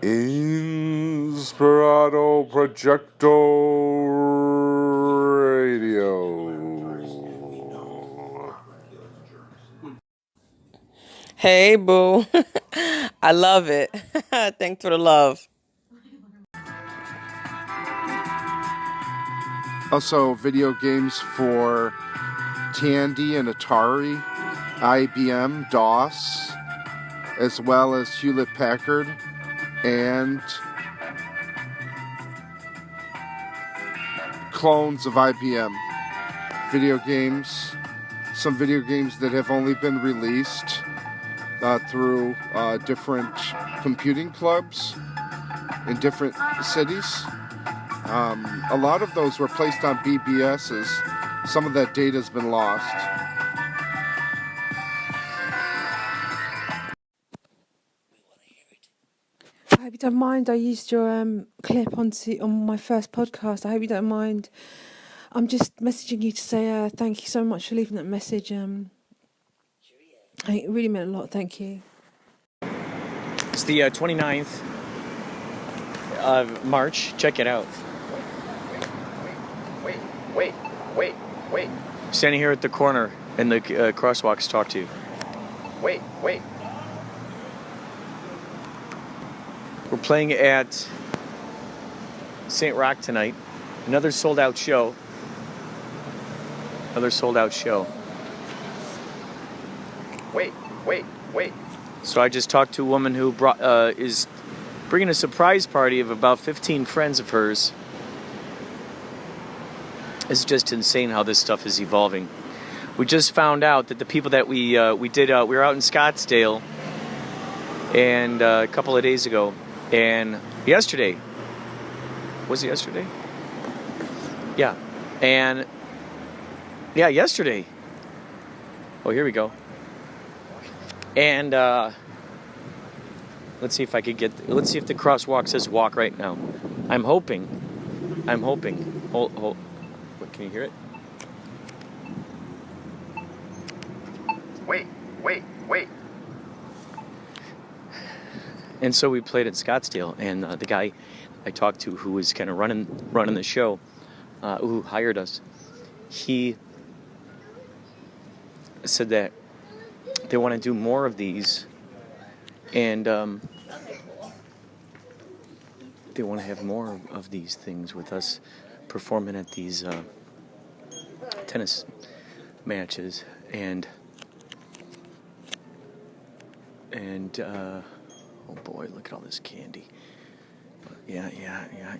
Inspirado Projecto Radio. Hey, boo. I love it. Thanks for the love. Also, video games for Tandy and Atari, IBM, DOS, as well as Hewlett-Packard, and clones of IBM. Video games, some video games that have only been released through different computing clubs in different cities. A lot of those were placed on BBSs. Some of that data has been lost. I hope you don't mind. I used your clip on my first podcast. I hope you don't mind. I'm just messaging you to say thank you so much for leaving that message. It really meant a lot. Thank you. It's the 29th of March. Check it out. Wait. Standing here at the corner in the crosswalks, talk to you. Wait. We're playing at Saint Rocke tonight. Another sold-out show. Wait. So I just talked to a woman who is bringing a surprise party of about 15 friends of hers. It's just insane how this stuff is evolving. We just found out that the people that we were out in Scottsdale and a couple of days ago, and yesterday. Was it yesterday? Yeah. And yeah, yesterday. Oh, here we go. And let's see if the crosswalk says walk right now. I'm hoping. Hold. What, can you hear it? Wait. And so we played at Scottsdale, and the guy I talked to, who was kind of running the show, who hired us, he said that they want to do more of these, and they want to have more of these things with us performing at these tennis matches, and oh boy, look at all this candy. Yeah,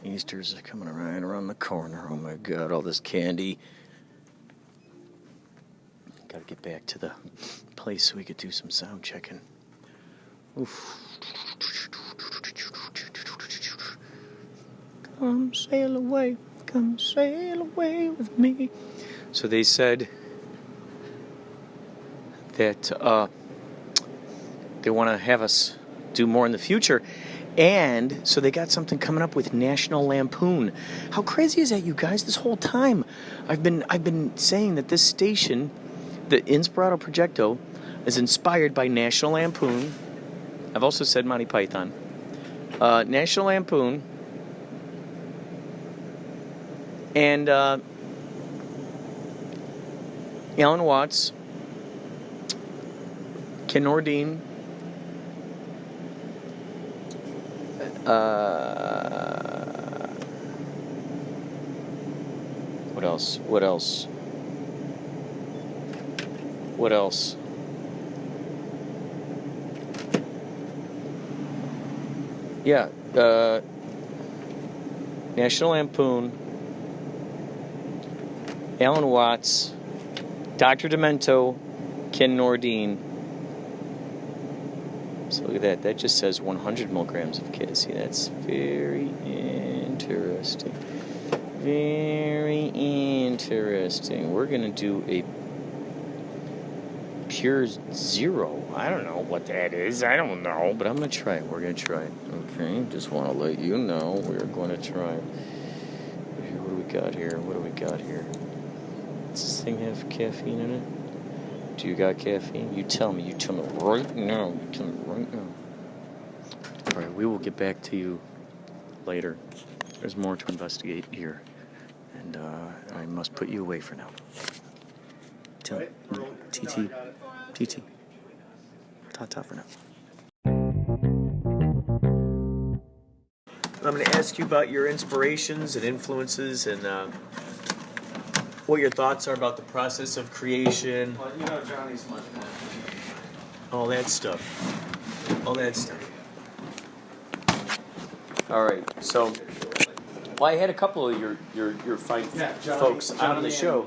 Easter's coming right around the corner. Oh my God, all this candy. Gotta get back to the place so we could do some sound checking. Oof. Come sail away with me. So they said that they want to have us do more in the future. And so they got something coming up with National Lampoon. How crazy is that, you guys? This whole time I've been saying that this station, the Inspirado Projecto, is inspired by National Lampoon. I've also said Monty Python. National Lampoon. And Alan Watts, Ken Nordine, what else? Yeah, National Lampoon, Alan Watts, Dr. Demento, Ken Nordine. So look at that. That just says 100 milligrams of KSC. That's very interesting. We're going to do a pure zero. I don't know what that is. I don't know. But I'm going to try it. We're going to try it. Okay? Just want to let you know we're going to try it. What do we got here? Does this thing have caffeine in it? Do you got caffeine? You tell me right now. we will get back to you later. There's more to investigate here. And I must put you away for now. TT. Ta-ta for now. I'm going to ask you about your inspirations and influences and what your thoughts are about the process of creation. Well, you know Johnny's much more. All that stuff. All right, so I had a couple of your fine folks on the show.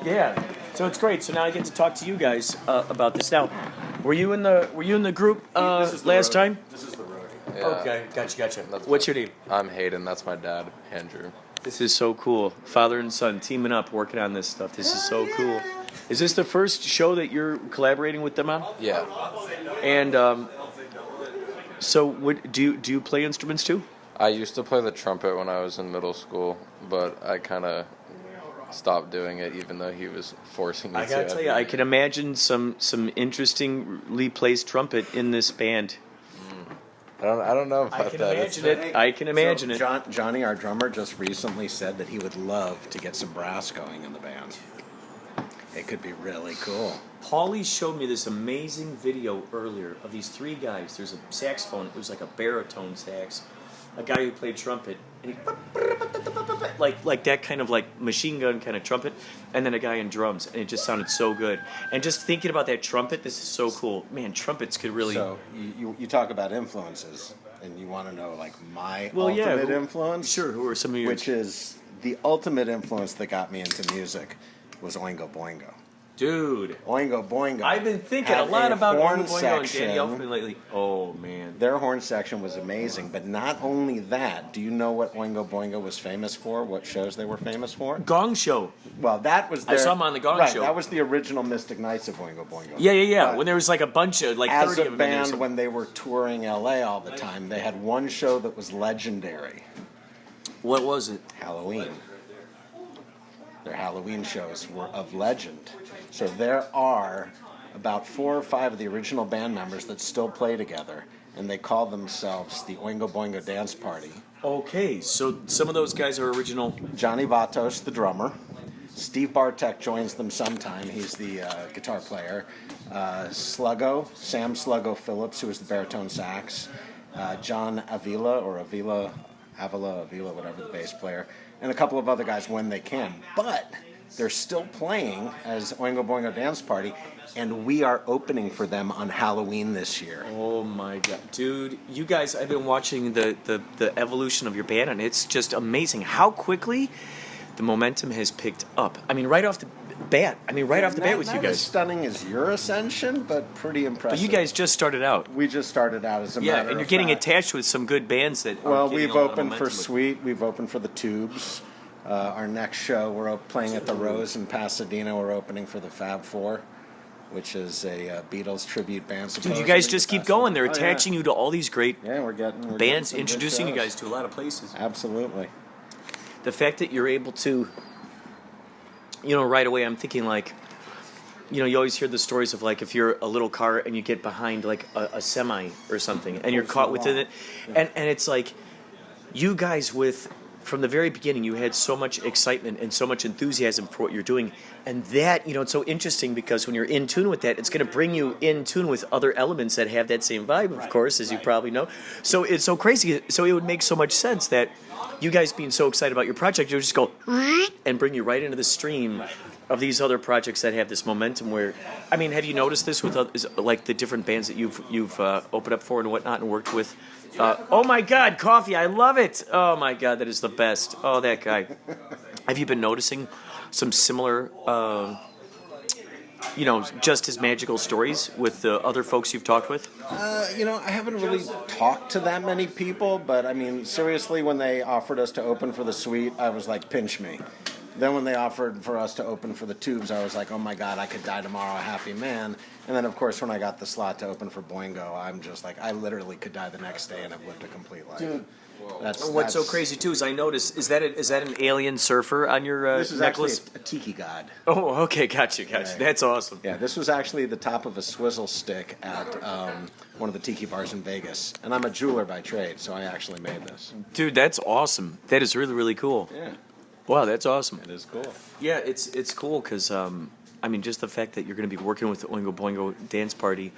Yeah, so it's great. So now I get to talk to you guys about this. Now, were you in the group last time? This is the roadie. Yeah. Okay, gotcha. What's your name? I'm Hayden. That's my dad, Andrew. This is so cool. Father and son teaming up, working on this stuff. This is so cool. Is this the first show that you're collaborating with them on? Yeah. And so, do you play instruments too? I used to play the trumpet when I was in middle school, but I kind of stopped doing it, even though he was forcing me to. I gotta tell you, I can imagine some interestingly placed trumpet in this band. I don't know about I can that. imagine it. I can imagine it. Johnny, our drummer, just recently said that he would love to get some brass going in the band. It could be really cool. Paulie showed me this amazing video earlier of these three guys. There's a saxophone. It was like a baritone sax. A guy who played trumpet, and he like that kind of like machine gun kind of trumpet, and then a guy in drums, and it just sounded so good. And just thinking about that trumpet, this is so cool. Man, trumpets could really. So you talk about influences, and you want to know like my yeah, ultimate influence? Sure, who are some of your? Which is the ultimate influence that got me into music was Oingo Boingo. Dude, Oingo Boingo. I've been thinking a had lot about horn Oingo Boingo and Danny section. Elfman lately. Oh man, Their horn section was amazing, but not only that. Do you know what Oingo Boingo was famous for? What shows they were famous for? Gong Show. Well, that was their, I saw 'em on the Gong right, Show. That was the original Mystic Nights of Oingo Boingo. Yeah. But When there was like a bunch of like 30 as a of them. in there or band, something. when they were touring LA all the time, they had one show that was legendary. What was it? Halloween. Their Halloween shows were of legend. So there are about 4 or 5 of the original band members that still play together, and they call themselves the Oingo Boingo Dance Party. Okay, so some of those guys are original. Johnny Vatos, the drummer. Steve Bartek joins them sometime. He's the guitar player. Sam Sluggo Phillips, who is the baritone sax. John Avila, whatever, the bass player. And a couple of other guys when they can. But they're still playing as Oingo Boingo Dance Party, and we are opening for them on Halloween this year. Oh my god, dude! You guys, I've been watching the evolution of your band, and it's just amazing how quickly the momentum has picked up. I mean, right off the bat. with you Not guys. as stunning as your ascension, but pretty impressive. But you guys just started out. We just started out as a matter And you're of getting fact. attached with some good bands that. Well, are getting we've a lot of opened for momentum with- Sweet. We've opened for the Tubes. Our next show, we're playing at the Rose in Pasadena. We're opening for the Fab Four, which is a Beatles tribute band. Dude, you supposedly. guys just keep going. They're Oh, yeah. attaching you to all these great Yeah, we're getting bands, some good introducing you shows. guys to a lot of places. Absolutely. The fact that you're able to, right away, I'm thinking like, you always hear the stories of like if you're a little car and you get behind like a semi or something and you're caught within it, and it's like you guys from the very beginning, you had so much excitement and so much enthusiasm for what you're doing. And that, it's so interesting because when you're in tune with that, it's going to bring you in tune with other elements that have that same vibe, of course, as you probably know. So it's so crazy. So it would make so much sense that you guys being so excited about your project, you'll just go and bring you right into the stream of these other projects that have this momentum where, I mean, have you noticed this with like the different bands that you've opened up for and whatnot and worked with? Oh my God, coffee! I love it. Oh my God, that is the best. Oh, that guy. Have you been noticing some similar, just as magical stories with the other folks you've talked with? I haven't really talked to that many people, but I mean, seriously, when they offered us to open for the Suite, I was like, pinch me. Then when they offered for us to open for the Tubes, I was like, oh my God, I could die tomorrow a happy man. And then, of course, when I got the slot to open for Boingo, I'm just like, I literally could die the next day and have lived a complete life. Dude. That's What's so crazy too is I noticed is that an alien surfer on your this is necklace? actually a tiki god. Oh, okay, gotcha. Right. That's awesome. Yeah, this was actually the top of a swizzle stick at one of the tiki bars in Vegas, and I'm a jeweler by trade, so I actually made this. Dude, that's awesome. That is really, really cool. Yeah, Wow, that's awesome. it is cool. Yeah, it's cool because I mean, just the fact that you're going to be working with the Oingo Boingo dance party,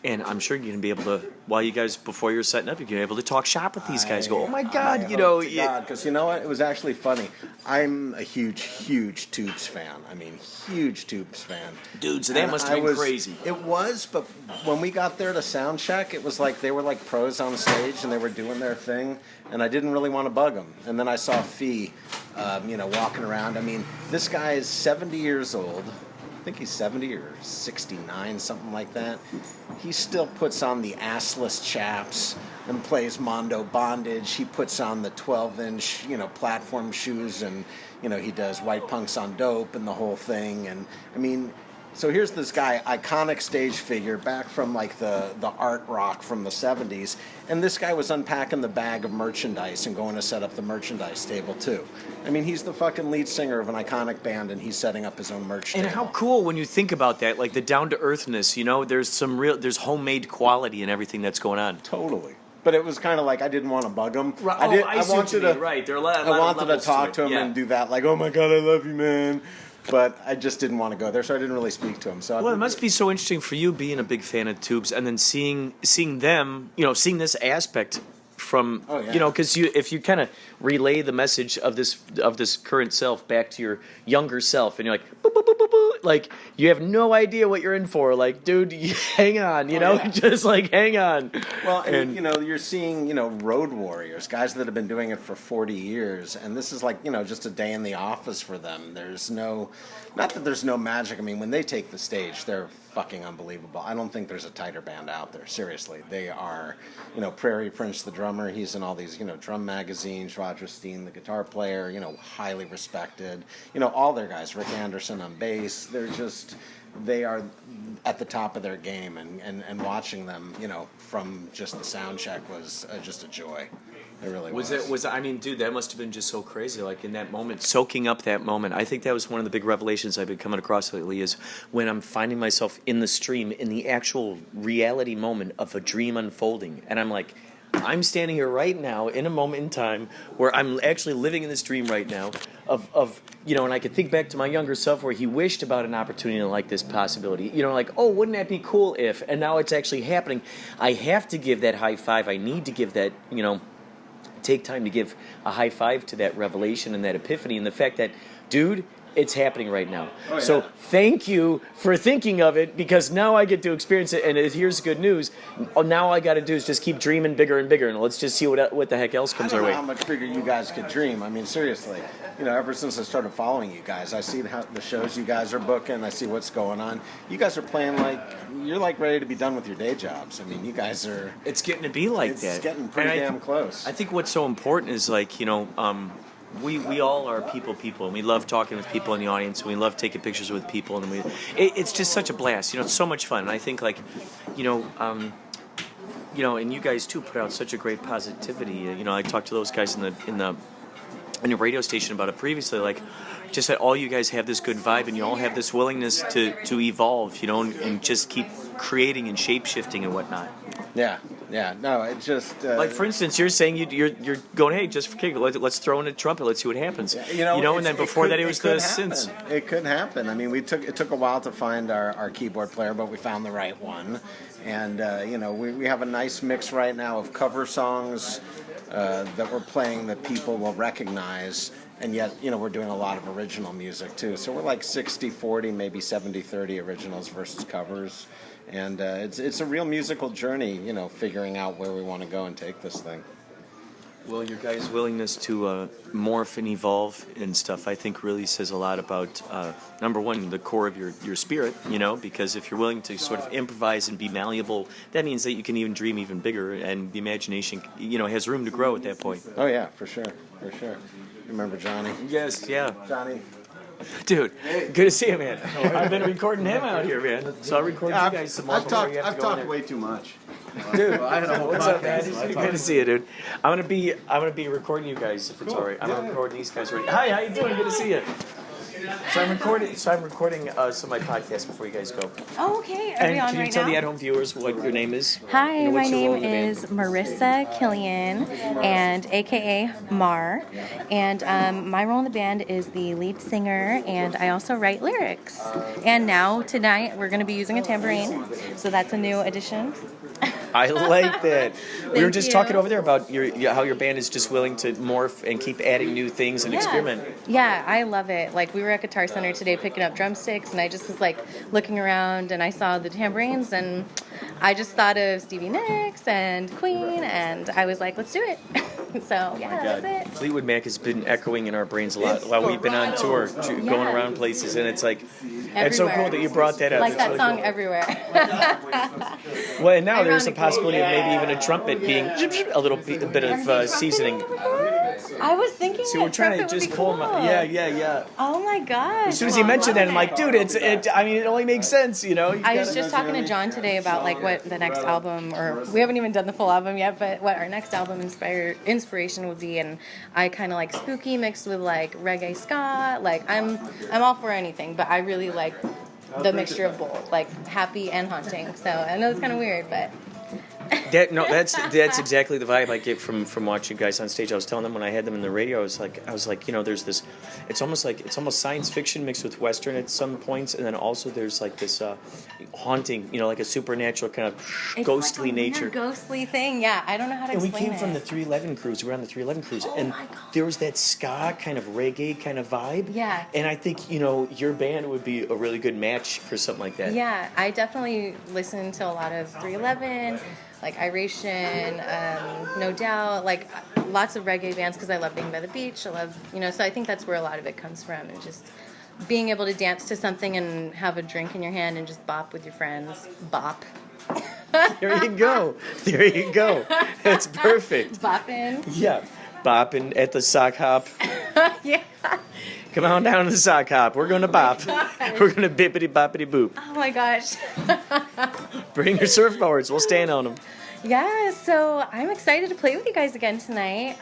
and I'm sure you're going to be able to, while you guys, before you're setting up, you're going to be able to talk shop with these guys. Go, oh my God, you know. Because you know what? It was actually funny. I'm a huge, huge Tubes fan. I mean, huge Tubes fan. Dude, so that must have been crazy. It was, but when we got there to sound check, it was like they were like pros on stage and they were doing their thing, and I didn't really want to bug them. And then I saw Fee, walking around. I mean, this guy is 70 years old. I think he's 70 or 69, something like that. He still puts on the assless chaps and plays Mondo Bondage. He puts on the 12-inch, platform shoes, and, he does White Punks on Dope and the whole thing. And, I mean, so here's this guy, iconic stage figure, back from, like, the art rock from the 70s. And this guy was unpacking the bag of merchandise and going to set up the merchandise table, too. I mean, he's the fucking lead singer of an iconic band, and he's setting up his own merch table. And how cool when you think about that, like the down-to-earthness, there's homemade quality in everything that's going on. Totally. But it was kind of like I didn't want to bug him. Right. I wanted to, right. There are I wanted to talk to him and do that, like, oh my God, I love you, man. But I just didn't want to go there, so I didn't really speak to him. So well, it must be so interesting for you being a big fan of Tubes, and then seeing them, seeing this aspect from, because if you kind of relay the message of this current self back to your younger self, and you're like, boop, boop, boop, boop, boop, like you have no idea what you're in for. Like, dude, hang on, just like hang on. Well, and you're seeing, road warriors, guys that have been doing it for 40 years, and this is like, just a day in the office for them. There's not that there's no magic. I mean, when they take the stage, they're fucking unbelievable. I don't think there's a tighter band out there. Seriously, they are. Prairie Prince, the drummer, he's in all these, drum magazines. Roger Steen, the guitar player, highly respected. All their guys. Rick Anderson on bass. They are at the top of their game, and watching them, from just the sound check was just a joy. It really was. I mean, dude, that must have been just so crazy. Like in that moment, soaking up that moment. I think that was one of the big revelations I've been coming across lately is when I'm finding myself in the stream, in the actual reality moment of a dream unfolding. And I'm like, I'm standing here right now in a moment in time where I'm actually living in this dream right now of and I could think back to my younger self where he wished about an opportunity like this possibility. Like, oh, wouldn't that be cool if? And now it's actually happening. I have to give that high five. I need to give that, take time to give a high five to that revelation and that epiphany and the fact that, dude, it's happening right now. Oh, yeah. So thank you for thinking of it, because now I get to experience it, and here's good news. Now all I got to do is just keep dreaming bigger and bigger, and let's just see what the heck else comes our way. I don't know how much bigger you guys could dream. I mean, seriously, ever since I started following you guys, I see the shows you guys are booking. I see what's going on. You guys are playing like you're like ready to be done with your day jobs. I mean, you guys are. It's getting to be like that. It's getting pretty damn close. I think what's so important is like we all are people, and we love talking with people in the audience, and we love taking pictures with people, and it's just such a blast. It's so much fun. And I think like, and you guys too put out such a great positivity. I talked to those guys in the radio station about it previously. Like, just that all you guys have this good vibe, and you all have this willingness to evolve, and just keep creating and shape shifting and whatnot. Yeah, no, it just like for instance, you're saying you're going, hey, just for kick, let's throw in a trumpet, let's see what happens. And then before that, it was the synths. It could happen. I mean, it took a while to find our keyboard player, but we found the right one, and we have a nice mix right now of cover songs that we're playing that people will recognize. And yet, we're doing a lot of original music, too. So we're like 60-40, maybe 70-30 originals versus covers. And it's a real musical journey, figuring out where we want to go and take this thing. Well, your guys' willingness to morph and evolve and stuff, I think really says a lot about, number one, the core of your spirit, because if you're willing to sort of improvise and be malleable, that means that you can even dream even bigger, and the imagination, has room to grow at that point. Oh, yeah, for sure. Remember Johnny? Yes, yeah. Johnny, Dude, good to see you, man. I've been recording him out here, man. So I'll record you guys some more. I've talked way too much. Dude, what's up, man? Good to see you, dude. I'm gonna be recording you guys if it's alright. I'm recording these guys right. Hi, how you doing? Good to see you. So I'm recording some of my podcasts before you guys go. Oh, okay. Are And we on can you right tell now? the at-home viewers what your name is? Hi, You know, my what's your role name in the band? is Marissa Killian, and AKA Mar. And my role in the band is the lead singer, and I also write lyrics. And now, tonight, we're going to be using a tambourine, so that's a new addition. I like that. We were Thank just you. talking over there about how your band is just willing to morph and keep adding new things and experiment. Yeah, I love it. Like, we were at Guitar Center today picking up drumsticks, and I just was, like, looking around, and I saw the tambourines, and I just thought of Stevie Nicks and Queen, and I was like, let's do it. So, yeah, that's it. Fleetwood Mac has been echoing in our brains a lot while we've been on tour, going around places, and it's like, it's so cool that you brought that up. Like It's that really song cool. everywhere. Well, and now there's a Ironically, possibility of maybe even a trumpet being a little bit of seasoning. I was thinking See, we're trying to trumpet would just be pull them. cool. Yeah. Oh my gosh. As soon as he mentioned that, I'm like, dude, I mean, it only makes sense, you know. I was just talking to John today about like what the next album, or we haven't even done the full album yet, but what our next album inspiration would be, and I kind of like spooky mixed with like reggae ska. Like I'm all for anything, but I really like the mixture of both, like happy and haunting. So I know it's kind of weird, but. That's exactly the vibe I get from watching you guys on stage. I was telling them when I had them in the radio, I was like, you know, there's this, it's almost science fiction mixed with Western at some points, and then also there's like this haunting, you know, like a supernatural kind of ghostly like a nature. Weird ghostly thing, yeah. I don't know how to And we explain came from the 311 cruise. We were on the 311 cruise, and there was that ska kind of reggae kind of vibe. Yeah. And I think, you know, your band would be a really good match for something like that. Yeah, I definitely listen to a lot of 311, like Iration, No Doubt, like lots of reggae bands because I love being by the beach. I love, you know, so I think that's where a lot of it comes from, and just being able to dance to something and have a drink in your hand and just bop with your friends. Bop. There you go. That's perfect. Bopping. Yeah. Bopping at the sock hop. Yeah. Come on down to the sock hop. We're going to bop. We're going to bippity boppity boop. Oh my gosh. Bring your surfboards. We'll stand on them. Yeah, so I'm excited to play with you guys again tonight.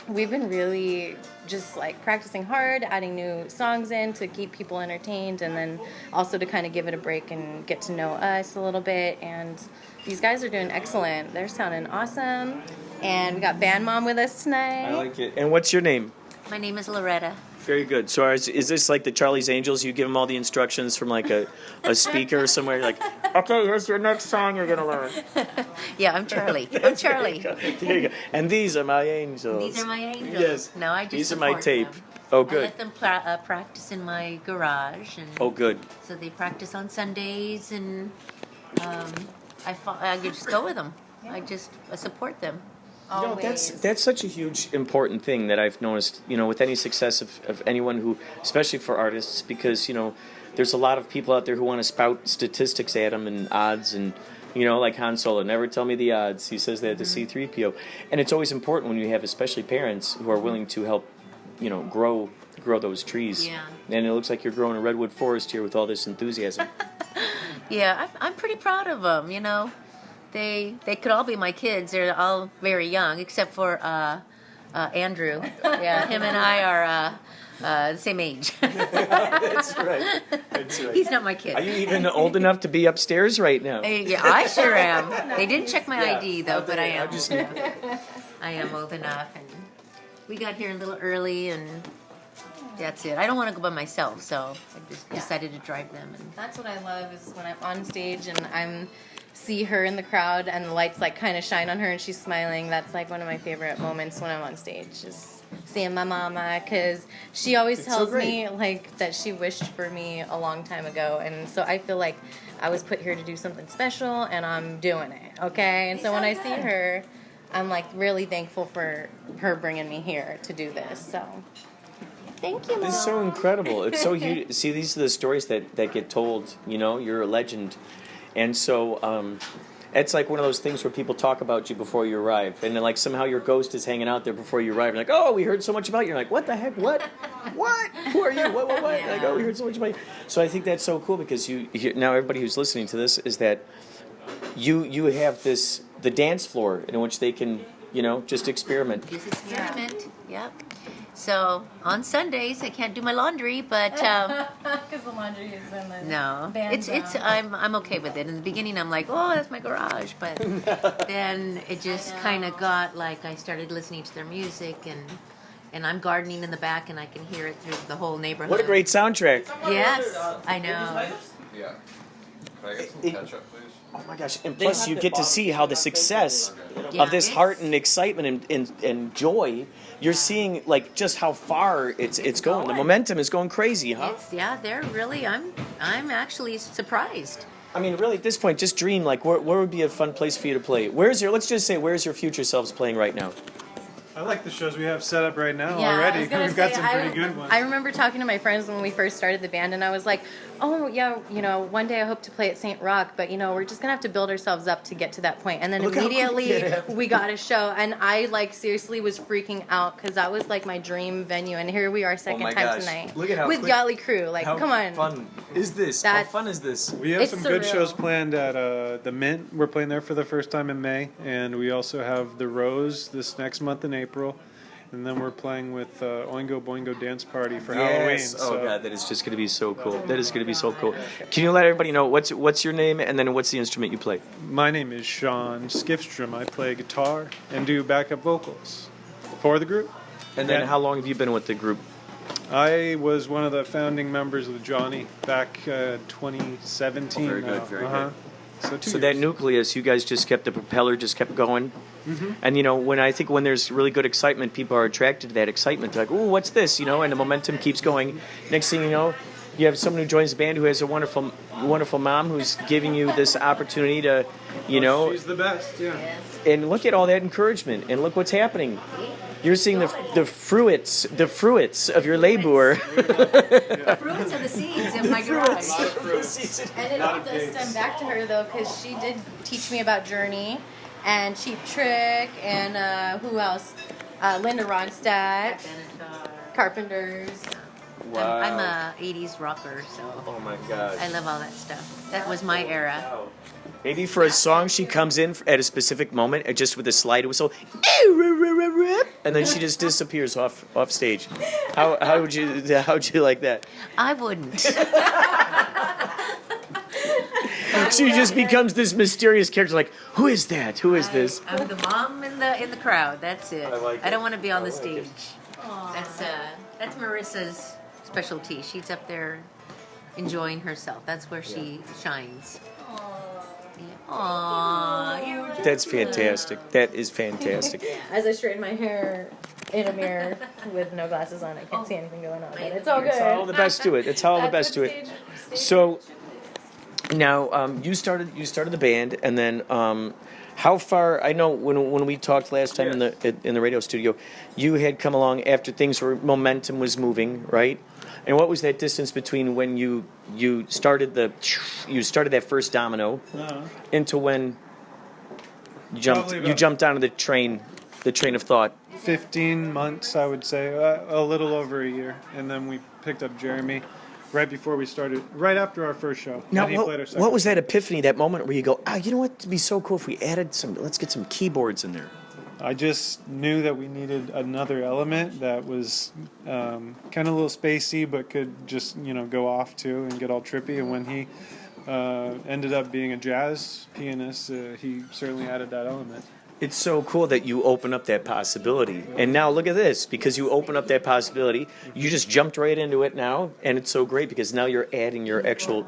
We've been really just like practicing hard, adding new songs in to keep people entertained, and then also to kind of give it a break and get to know us a little bit. And these guys are doing excellent. They're sounding awesome. And we got Band Mom with us tonight. I like it. And what's your name? My name is Loretta. Very good. So is this like the Charlie's Angels? You give them all the instructions from like a speaker somewhere? You're like, okay, here's your next song you're going to learn. Yeah, I'm Charlie. I'm Charlie. There you go. And these are my angels. These are my angels. Yes. No, I just These are my support tape. them. Oh, I good. let them practice in my garage. And Oh, good. So they practice on Sundays, and I just go with them. I support them. You know, that's such a huge, important thing that I've noticed, you know, with any success of anyone who, especially for artists, because, you know, there's a lot of people out there who want to spout statistics at them and odds and, you know, like Han Solo, never tell me the odds. He says that to C-3PO. And it's always important when you have especially parents who are willing to help, you know, grow those trees. Yeah. And it looks like you're growing a redwood forest here with all this enthusiasm. Yeah, I'm pretty proud of them, you know. They could all be my kids. They're all very young, except for Andrew. Yeah, him and I are the same age. That's right. He's not my kid. Are you even old enough to be upstairs right now? Yeah, I sure am. They didn't check my ID though, but I am. Yeah. I am old enough, and we got here a little early, and that's it. I don't want to go by myself, so I just decided to drive them. And That's what I love is when I'm on stage and I'm see her in the crowd and the lights like kind of shine on her and she's smiling. That's like one of my favorite moments when I'm on stage, is seeing my mama, because she always tells me like that she wished for me a long time ago, and so I feel like I was put here to do something special and I'm doing it, okay? And so when I see her, I'm like really thankful for her bringing me here to do this. So thank you, Mom. It's so incredible. It's so huge. See, these are the stories that get told. You know, you're a legend. And so, it's like one of those things where people talk about you before you arrive, and then like somehow your ghost is hanging out there before you arrive. You're like, oh, we heard so much about you. You're like, what the heck? What? Who are you? What? Yeah. Like, oh, we heard so much about you. So I think that's so cool because now everybody who's listening to this is that you have the dance floor in which they can just experiment. Just experiment. Yep. So on Sundays I can't do my laundry, but Because the laundry is in the no, band it's I'm okay with it. In the beginning I'm like, oh, that's my garage, but then it just kind of got like I started listening to their music and I'm gardening in the back and I can hear it through the whole neighborhood. What a great soundtrack! Yes, I know. Yeah. Can I get some ketchup, please? Oh my gosh! And plus, you get to see how the success of this heart and excitement and joy. You're seeing like just how far it's going. The momentum is going crazy, huh? They're really. I'm actually surprised. I mean, really, at this point, just dream like where would be a fun place for you to play? Where's your future selves playing right now? I like the shows we have set up right now Yeah, already. I was gonna We've got say, some pretty good ones. I remember talking to my friends when we first started the band, and I was like, oh, yeah, one day I hope to play at Saint Rocke, but, we're just going to have to build ourselves up to get to that point. And then immediately we got a show, and I, seriously was freaking out, because that was, my dream venue, and here we are second time tonight. Look at how with Yachtley Crüe. How come on. fun is this? How fun is this? We have some good shows planned at the Mint. We're playing there for the first time in May, and we also have the Rose this next month in April. And then we're playing with Oingo Boingo Dance Party for Halloween. Oh, God, that is just going to be so cool. That is going to be so cool. Can you let everybody know what's your name and then what's the instrument you play? My name is Sean Skifstrom. I play guitar and do backup vocals for the group. And then how long have you been with the group? I was one of the founding members of Johnny back 2017. Oh, very good, very good. So that nucleus, you guys just kept the propeller, just kept going. Mm-hmm. And when there's really good excitement, people are attracted to that excitement. They're like, "Ooh, what's this?" And the momentum keeps going. Next thing you know, you have someone who joins the band who has a wonderful, wonderful mom who's giving you this opportunity to, she's the best, yeah. And look at all that encouragement, and look what's happening. You're seeing the fruits of your labor. The fruits of the seeds in my garage. And it all does stem back to her, though, because she did teach me about Journey and Cheap Trick and who else? Linda Ronstadt, Carpenters. Wow. I'm a 80s rocker, so oh my God, I love all that stuff. That was my era. Wow. Maybe for a song she comes in at a specific moment, just with a slide whistle, and then she just disappears off stage. How would you like that? I wouldn't. She just becomes this mysterious character. Like, who is that? Who is this? I'm the mom in the crowd. That's it. I don't want to be on the stage. It. That's Marissa's specialty. She's up there enjoying herself. That's where she shines. Aww, that's fantastic. That is fantastic. As I straighten my hair in a mirror with no glasses on, I can't see anything going on, but it's all good. It's all the best to it. It's all the best to it. So now you started the band, and then how far? I know when we talked last time in the radio studio, you had come along after momentum was moving, right? And what was that distance between when you started that first domino into when you jumped onto the train of thought? 15 months, I would say, a little over a year, and then we picked up Jeremy right before we started, right after our first show. Now, what was that epiphany, that moment where you go, you know what, it'd be so cool if we added let's get some keyboards in there. I just knew that we needed another element that was kind of a little spacey, but could just, go off to and get all trippy. And when he ended up being a jazz pianist, he certainly added that element. It's so cool that you open up that possibility. And now look at this, because you open up that possibility, you just jumped right into it now, and it's so great because now you're adding your extra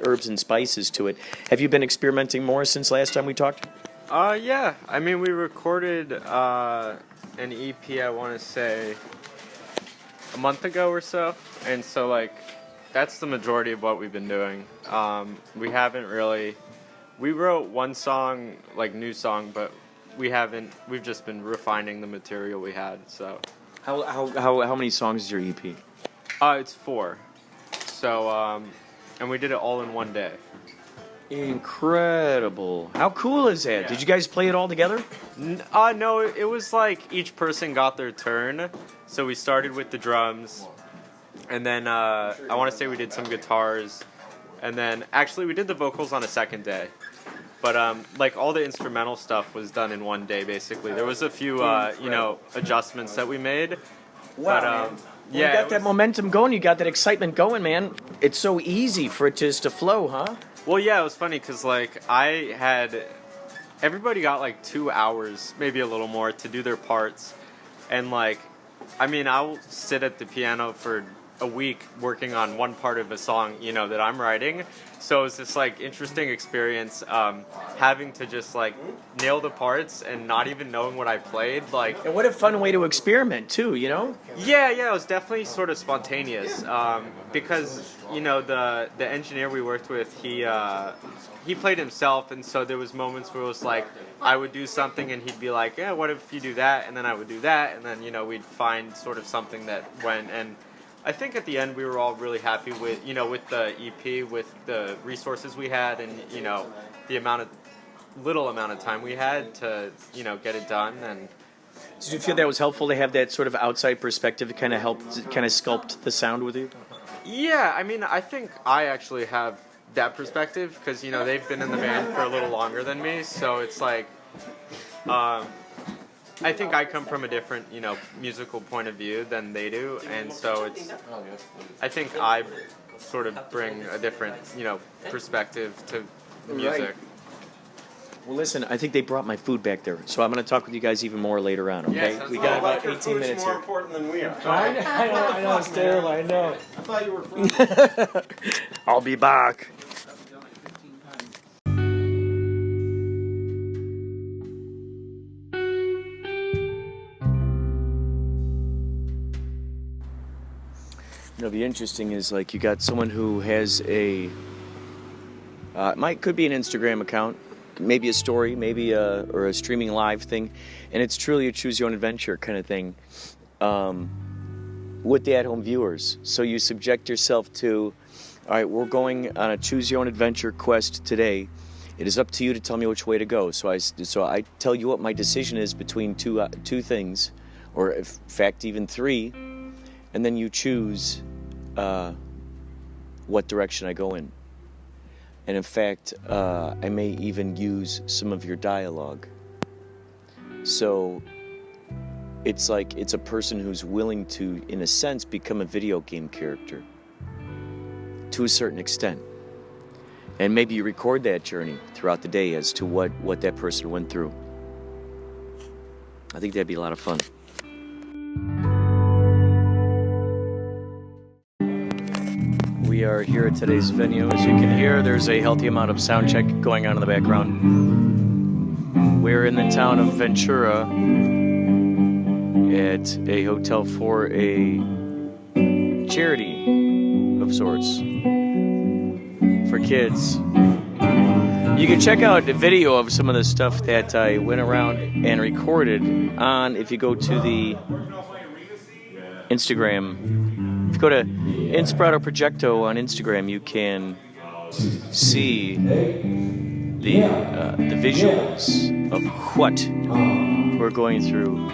herbs and spices to it. Have you been experimenting more since last time we talked? Yeah. I mean, we recorded an EP, I want to say, a month ago or so. And so, that's the majority of what we've been doing. We haven't really... We wrote one song, new song, but we've just been refining the material we had, so... How many songs is your EP? It's 4. So, and we did it all in one day. Incredible. How cool is that? Yeah. Did you guys play it all together? No, it was like each person got their turn. So we started with the drums, and then I want to say we did some guitars, and then actually we did the vocals on a second day. But like all the instrumental stuff was done in one day basically. There was a few adjustments that we made. Wow. But You got that momentum going. You got that excitement going, man. It's so easy for it just to flow, huh? Well, yeah, it was funny because, like, everybody got, like, 2 hours, maybe a little more, to do their parts. And, like, I mean, I'll sit at the piano for a week working on one part of a song, that I'm writing. So it was this, like, interesting experience having to just, like, nail the parts and not even knowing what I played. Like, And what a fun way to experiment, too, Yeah, it was definitely sort of spontaneous because the engineer we worked with, he played himself, and so there was moments where it was like I would do something and he'd be like, yeah, what if you do that, and then I would do that, and then we'd find sort of something that went. And I think at the end we were all really happy with with the EP, with the resources we had, and the little amount of time we had to get it done. And Did you feel that was helpful to have that sort of outside perspective to kind of help sculpt the sound with you? yeah, I mean, I think I actually have that perspective because they've been in the band for a little longer than me, so it's like I think I come from a different musical point of view than they do, and so I think I sort of bring a different perspective to music. Right. Well, listen, I think they brought my food back there, so I'm going to talk with you guys even more later on, okay? Yes, we got about 18 minutes more here. important than we are. I know, it's terrible, I know. I thought you were from... I'll be back. The interesting is, like, you got someone who has a could be an Instagram account, maybe a story, maybe or a streaming live thing, and it's truly a choose your own adventure kind of thing with the at-home viewers. So you subject yourself to, all right, we're going on a choose your own adventure quest today. It is up to you to tell me which way to go. So I tell you what my decision is between two things, or in fact even three, and then you choose what direction I go in. And in fact, I may even use some of your dialogue. So it's like it's a person who's willing to, in a sense, become a video game character to a certain extent. And maybe you record that journey throughout the day as to what that person went through. I think that'd be a lot of fun. We are here at today's venue. As you can hear, there's a healthy amount of sound check going on in the background. We're in the town of Ventura at a hotel for a charity of sorts for kids. You can check out a video of some of the stuff that I went around and recorded on, if you go to the Instagram. If you go to Inspirado Projecto on Instagram, you can see the visuals of what we're going through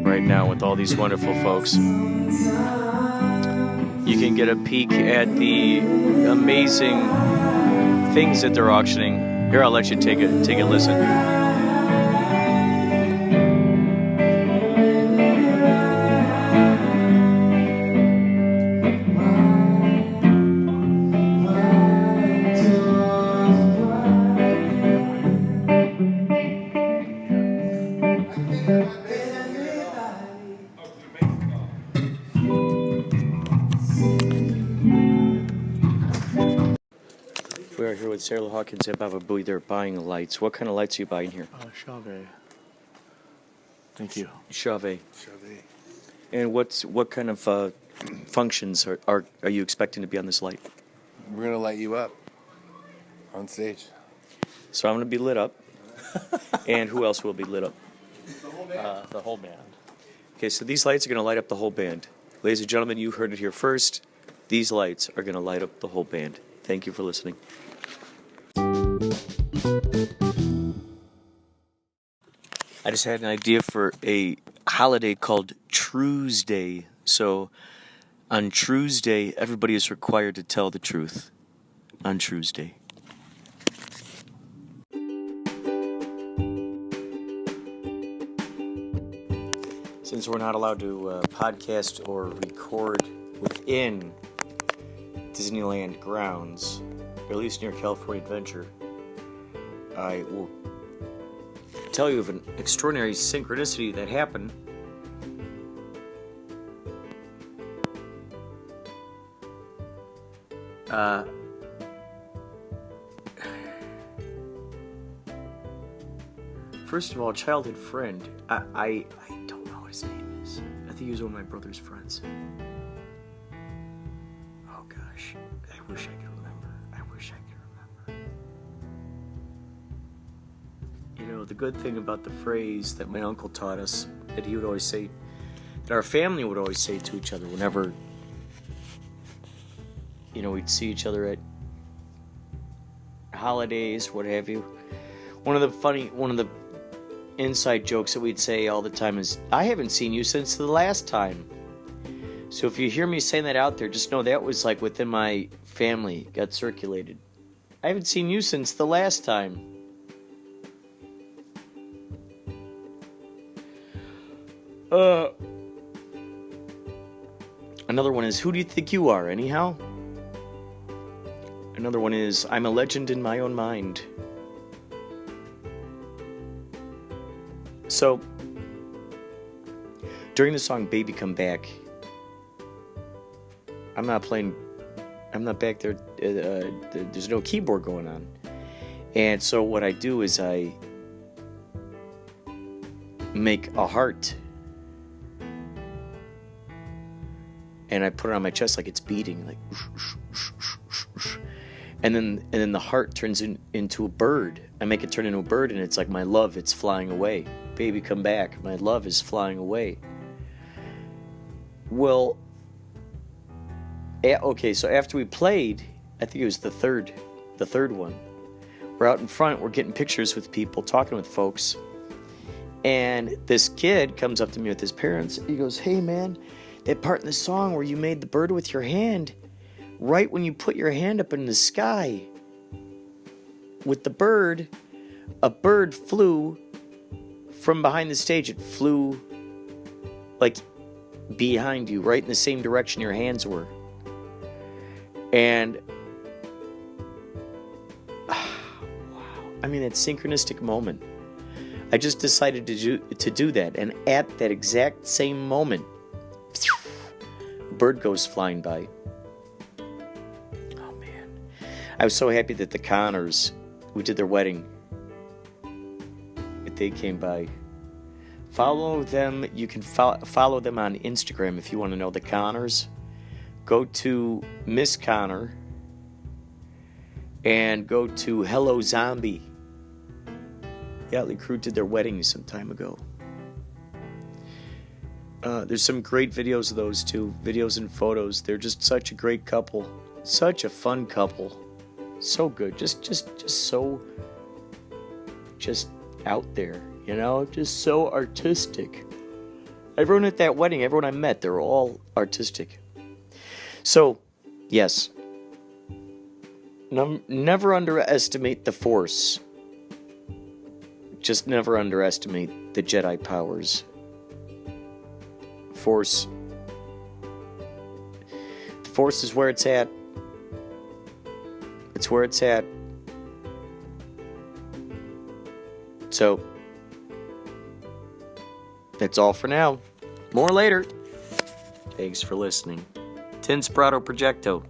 right now with all these wonderful folks. You can get a peek at the amazing things that they're auctioning. Here, I'll let you take a listen. We're here with Sarah Hawkins and Baba Booey. They're buying lights. What kind of lights are you buying here? Chauvet. Thank you. Chauvet. And what kind of functions are you expecting to be on this light? We're gonna light you up on stage. So I'm gonna be lit up. And who else will be lit up? The whole band. Okay, so these lights are gonna light up the whole band. Ladies and gentlemen, you heard it here first. These lights are gonna light up the whole band. Thank you for listening. I just had an idea for a holiday called Truesday. So on Truesday, everybody is required to tell the truth. On Truesday. Since we're not allowed to podcast or record within Disneyland grounds, or at least near California Adventure, I will tell you of an extraordinary synchronicity that happened. First of all, a childhood friend. I don't know what his name is. I think he was one of my brother's friends. Oh gosh, I wish I could remember. You know, the good thing about the phrase that my uncle taught us, that he would always say, that our family would always say to each other whenever, you know, we'd see each other at holidays, what have you. One of the inside jokes that we'd say all the time is, I haven't seen you since the last time. So if you hear me saying that out there, just know that was like within my family, got circulated. I haven't seen you since the last time. Another one is, who do you think you are, anyhow? Another one is, I'm a legend in my own mind. So, during the song Baby Come Back, I'm not back there, there's no keyboard going on. And so what I do is I make a heart. And I put it on my chest like it's beating, like, and then the heart turns into a bird. I make it turn into a bird, and it's like, my love, it's flying away. Baby, come back. My love is flying away. Well, okay, so after we played, I think it was the third one. We're out in front. We're getting pictures with people, talking with folks, and this kid comes up to me with his parents. He goes, "Hey, man, that part in the song where you made the bird with your hand, right when you put your hand up in the sky with the bird, a bird flew from behind the stage. It flew like behind you, right in the same direction your hands were." And wow, I mean, that synchronistic moment. I just decided to do that, and at that exact same moment, a bird goes flying by. Oh man, I was so happy that the Connors, who did their wedding, that they came by. Follow them. You can follow them on Instagram if you want to know the Connors. Go to Miss Connor and go to Hello Zombie. Yachtley Crüe did their wedding some time ago. There's some great videos of those two, videos and photos. They're just such a great couple, such a fun couple, so good, just so, just out there, you know, just so artistic. Everyone at that wedding, everyone I met, they're all artistic. So, yes, never underestimate the Force. Just never underestimate the Jedi powers. Force. The Force is where it's at. It's where it's at. So, that's all for now. More later. Thanks for listening. Inspirado Projecto.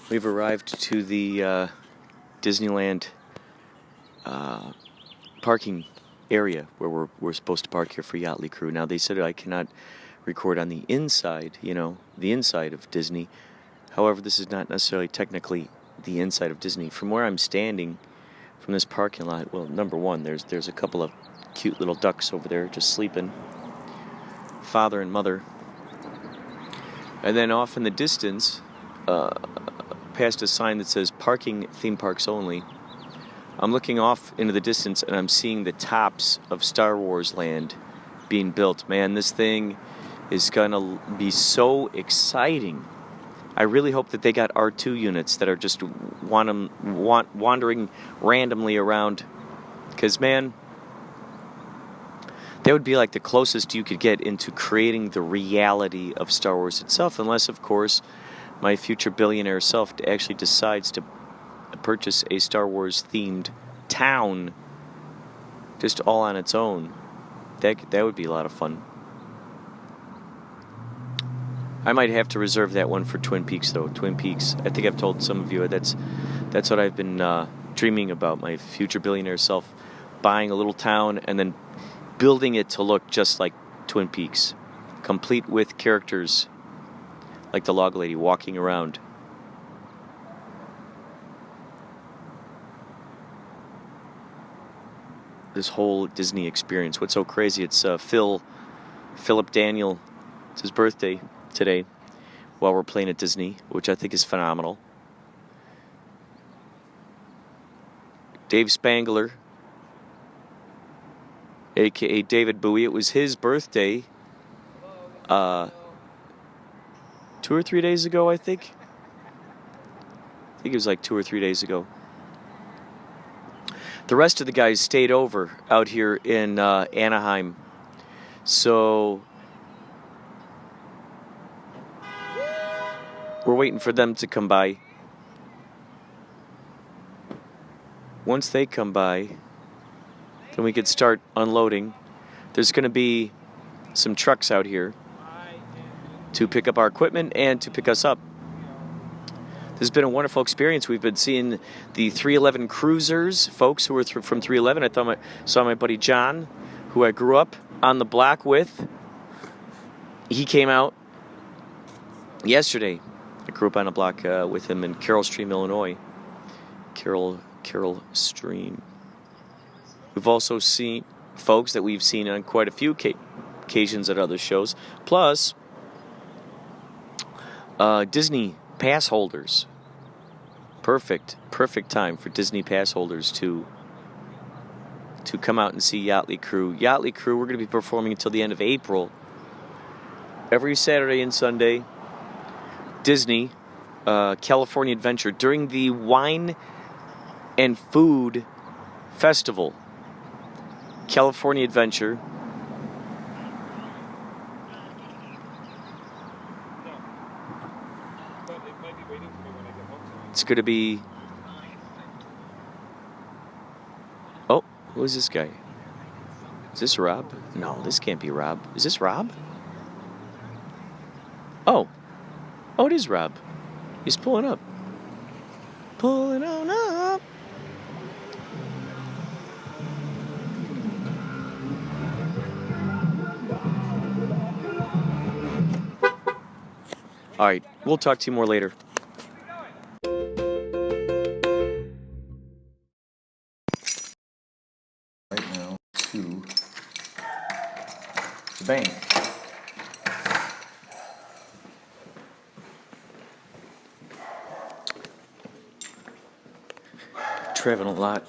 We've arrived to the Disneyland parking area where we're supposed to park here for Yachtley Crüe. Now, they said I cannot record on the inside, you know, the inside of Disney. However, this is not necessarily technically the inside of Disney. From where I'm standing, from this parking lot, well, number one, there's a couple of cute little ducks over there just sleeping. Father and mother. And then off in the distance, past a sign that says parking theme parks only. I'm looking off into the distance and I'm seeing the tops of Star Wars Land being built. Man, this thing is gonna be so exciting. I really hope that they got R2 units that are just wandering randomly around. Because, man, that would be like the closest you could get into creating the reality of Star Wars itself. Unless, of course, my future billionaire self actually decides to purchase a Star Wars themed town just all on its own. That would be a lot of fun. I might have to reserve that one for Twin Peaks, though. Twin Peaks. I think I've told some of you that's what I've been dreaming about. My future billionaire self buying a little town and then building it to look just like Twin Peaks, complete with characters like the log lady walking around. This whole Disney experience. What's so crazy? It's Philip Daniel. It's his birthday today while we're playing at Disney, which I think is phenomenal. Dave Spangler, aka David Bowie, it was his birthday 2 or 3 days ago, I think it was like 2 or 3 days ago. The rest of the guys stayed over out here in Anaheim, so we're waiting for them to come by. Once they come by, then we could start unloading. There's going to be some trucks out here to pick up our equipment and to pick us up. This has been a wonderful experience. We've been seeing the 311 cruisers, folks who were from 311. I saw my buddy John, who I grew up on the block with. He came out yesterday. I grew up on a block with him in Carroll Stream, Illinois. Carroll Stream. We've also seen folks that we've seen on quite a few occasions at other shows. Plus, Disney pass holders. Perfect time for Disney pass holders to come out and see Yachtley Crüe. Yachtley Crüe, we're going to be performing until the end of April. Every Saturday and Sunday. Disney, California Adventure, during the Wine and Food Festival. California Adventure. It's going to be... Oh, who is this guy? Is this Rob? No, this can't be Rob. Is this Rob? Oh, it is Rob. He's pulling up. Pulling on up. All right, we'll talk to you more later. Right now to the bank. Traveling a lot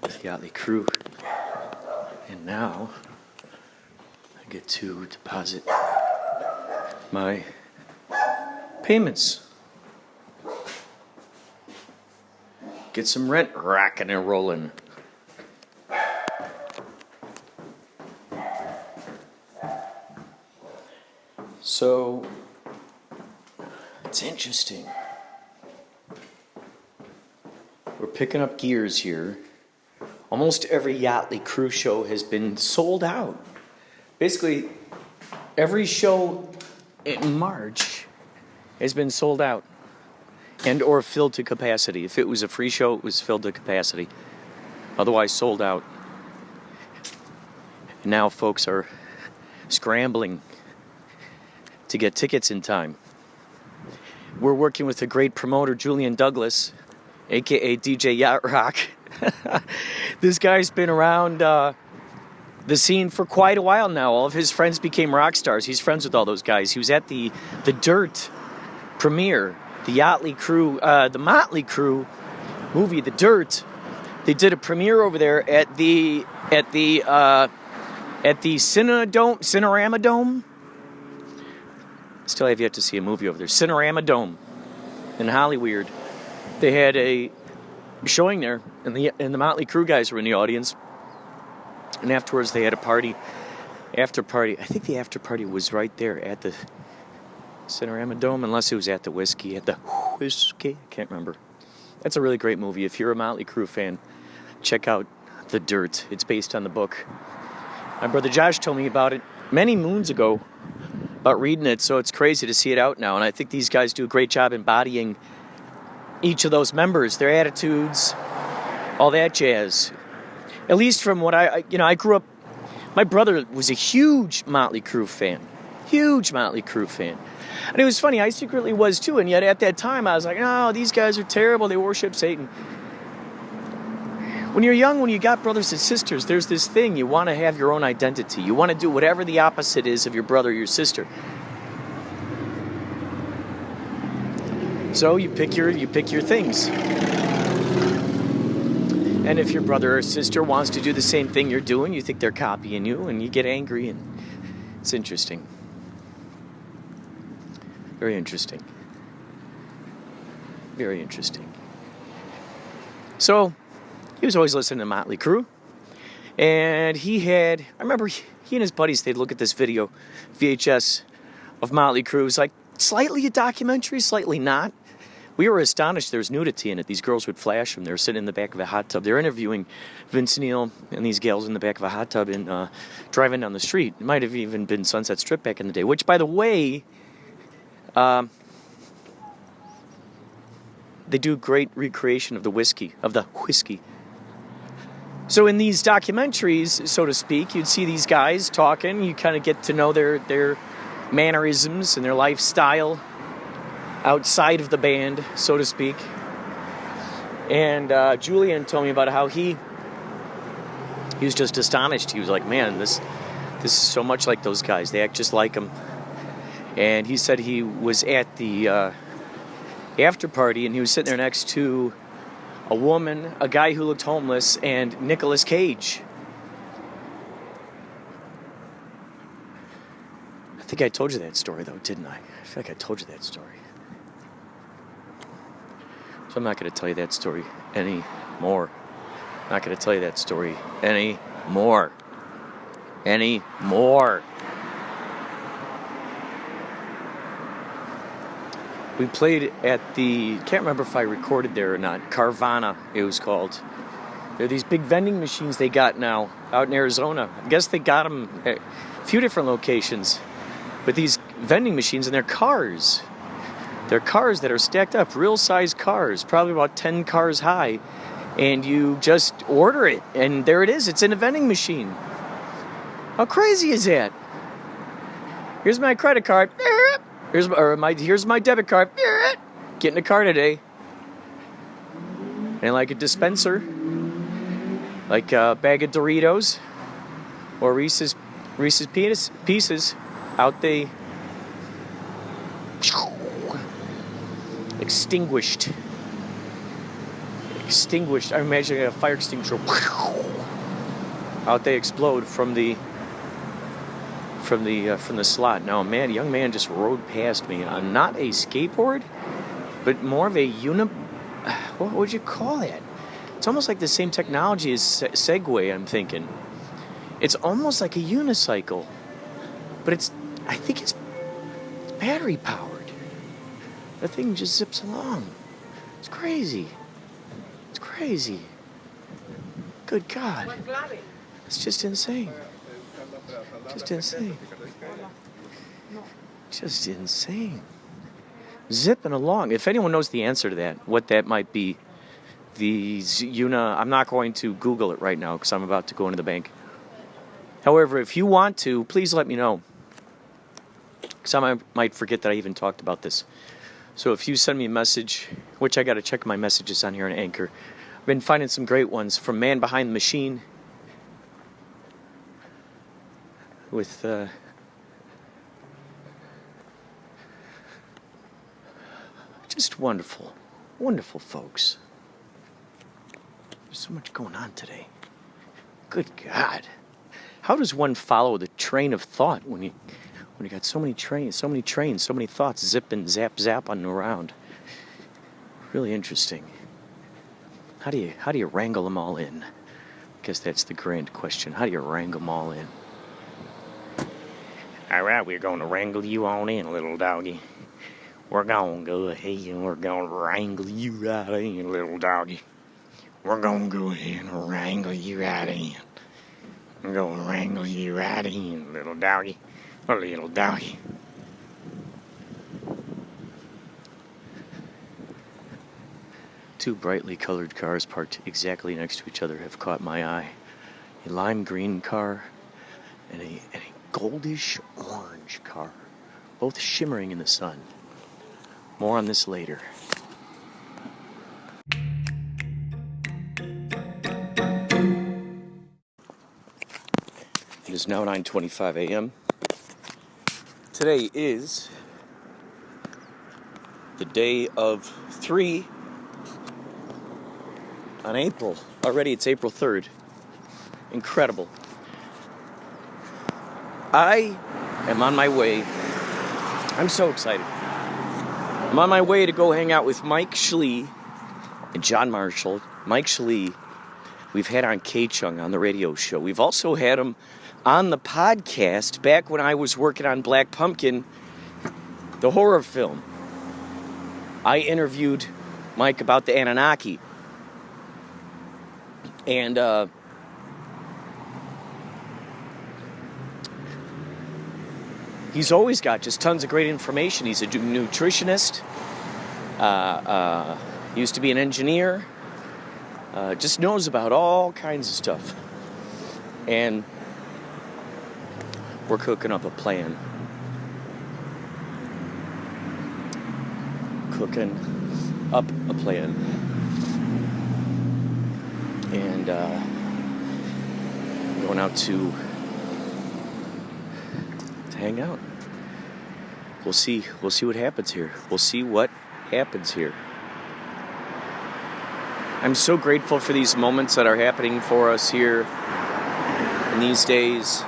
with Yachtley Crüe, and now I get to deposit my payments. Get some rent rocking and rolling. So it's interesting. We're picking up gears here. Almost every Yachtley Crüe show has been sold out. Basically, every show in March has been sold out and or filled to capacity. If it was a free show, it was filled to capacity. Otherwise, sold out. And now folks are scrambling to get tickets in time. We're working with a great promoter, Julian Douglas, a.k.a. DJ Yacht Rock. This guy's been around the scene for quite a while now. All of his friends became rock stars. He's friends with all those guys. He was at the Dirt premiere the Yachtley Crüe, the Mötley Crüe movie, The Dirt. They did a premiere over there at the Cinerama Dome. Still have yet to see a movie over there. Cinerama Dome in Hollywood. They had a showing there, and the Mötley Crüe guys were in the audience. And afterwards, they had a party. After party. I think the after party was right there at the Cinerama Dome, unless it was at the Whiskey. I can't remember. That's a really great movie. If you're a Mötley Crüe fan, check out The Dirt. It's based on the book. My brother Josh told me about it many moons ago, about reading it, so it's crazy to see it out now. And I think these guys do a great job embodying each of those members, their attitudes, all that jazz. At least from what I grew up, my brother was a huge Mötley Crüe fan. Huge Mötley Crüe fan. And it was funny, I secretly was too, and yet at that time I was like, no, these guys are terrible, they worship Satan. When you're young, when you got brothers and sisters, there's this thing, you want to have your own identity. You want to do whatever the opposite is of your brother or your sister. So you pick your things. And if your brother or sister wants to do the same thing you're doing, you think they're copying you, and you get angry, and it's interesting. Very interesting. Very interesting. So, he was always listening to Mötley Crüe. And I remember he and his buddies, they'd look at this video, VHS, of Mötley Crüe. It was like slightly a documentary, slightly not. We were astonished there was nudity in it. These girls would flash them. They were sitting in the back of a hot tub. They were interviewing Vince Neil and these gals in the back of a hot tub and driving down the street. It might have even been Sunset Strip back in the day, which, by the way, they do great recreation of the whiskey. So in these documentaries, so to speak, you'd see these guys talking. You kind of get to know their mannerisms and their lifestyle outside of the band, so to speak. And Julian told me about how he was just astonished. He was like, man, this is so much like those guys. They act just like them. And he said he was at the after party, and he was sitting there next to a woman, a guy who looked homeless, and Nicolas Cage. I think I told you that story, though, didn't I? I feel like I told you that story. So I'm not going to tell you that story anymore. I'm not going to tell you that story anymore. We played at can't remember if I recorded there or not, Carvana, it was called. There are these big vending machines they got now out in Arizona. I guess they got them at a few different locations. But these vending machines, and they're cars. They're cars that are stacked up, real-size cars, probably about 10 cars high. And you just order it, and there it is. It's in a vending machine. How crazy is that? Here's my credit card. Here's my debit card. Get in the car today. And like a dispenser, like a bag of Doritos or Reese's Pieces, out they extinguished. I'm imagining a fire extinguisher. Out they explode from the slot. Now, a young man just rode past me on not a skateboard, but more of a what would you call it? It's almost like the same technology as Segway, I'm thinking. It's almost like a unicycle, but I think it's battery powered. The thing just zips along. It's crazy. Good God. It's just insane. Just insane. Zipping along. If anyone knows the answer to that, what that might be, I'm not going to Google it right now because I'm about to go into the bank. However, if you want to, please let me know. Because I might forget that I even talked about this. So if you send me a message, which I got to check my messages on here on Anchor. I've been finding some great ones from Man Behind the Machine. Just wonderful, wonderful folks. There's so much going on today. Good God. How does one follow the train of thought when you got so many trains, so many thoughts zipping, zapping around? Really interesting. How do you wrangle them all in? I guess that's the grand question. How do you wrangle them all in? All right, we're going to wrangle you on in, little doggy. We're going to go ahead and we're going to wrangle you right in, little doggy. We're going to go ahead and wrangle you right in. I'm going to wrangle you right in, little doggy. A little doggy. Two brightly colored cars parked exactly next to each other have caught my eye. A lime green car and a goldish orange car, both shimmering in the sun. More on this later. It is now 9:25 a.m. Today is the day of 3 on April. Already it's April 3rd. Incredible. I am on my way. I'm so excited. I'm on my way to go hang out with Mike Yächtlëy and John Marshall. Mike Yächtlëy, we've had on K-Chung on the radio show. We've also had him on the podcast back when I was working on Black Pumpkin, the horror film. I interviewed Mike about the Anunnaki. And he's always got just tons of great information. He's a nutritionist. He used to be an engineer. Just knows about all kinds of stuff. And we're cooking up a plan. And going out to hang out. We'll see what happens here. I'm so grateful for these moments that are happening for us here in these days.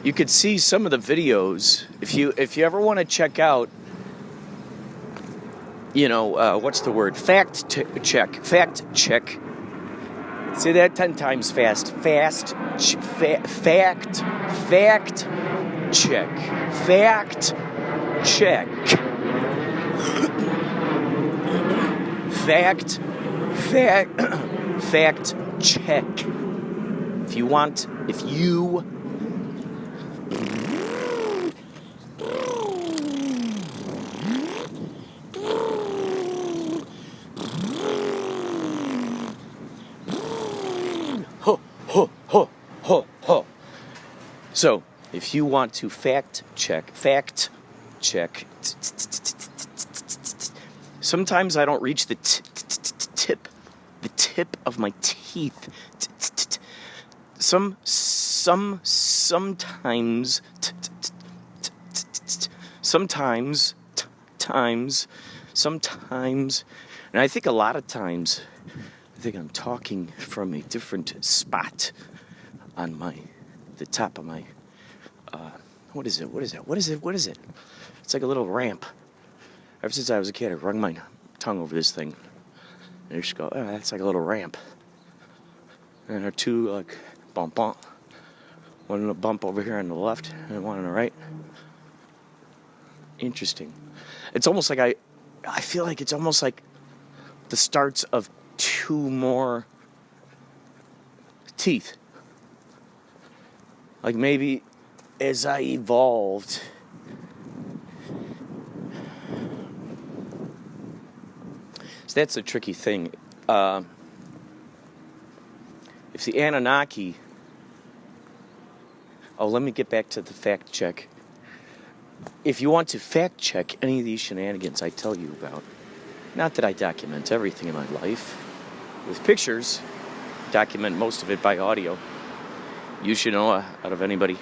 You could see some of the videos if you ever want to check out, what's the word? Fact check. Say that 10 times fast. Fact check. Fact check. If you So, if you want to fact check. Sometimes I don't reach the tip of my teeth. Sometimes, and I think a lot of times, I think I'm talking from a different spot on the top of my, what is it? It's like a little ramp. Ever since I was a kid, I rung my tongue over this thing. And I just go, oh, that's like a little ramp. And there are two, like, bump. One a bump over here on the left, and one on the right. Interesting. It's almost like I feel like it's almost like the starts of two more teeth. Like maybe as I evolved, so that's a tricky thing. If the Anunnaki, let me get back to the fact check. If you want to fact check any of these shenanigans I tell you about, Not that I document everything in my life. With pictures, document most of it by audio. You should know out of anybody.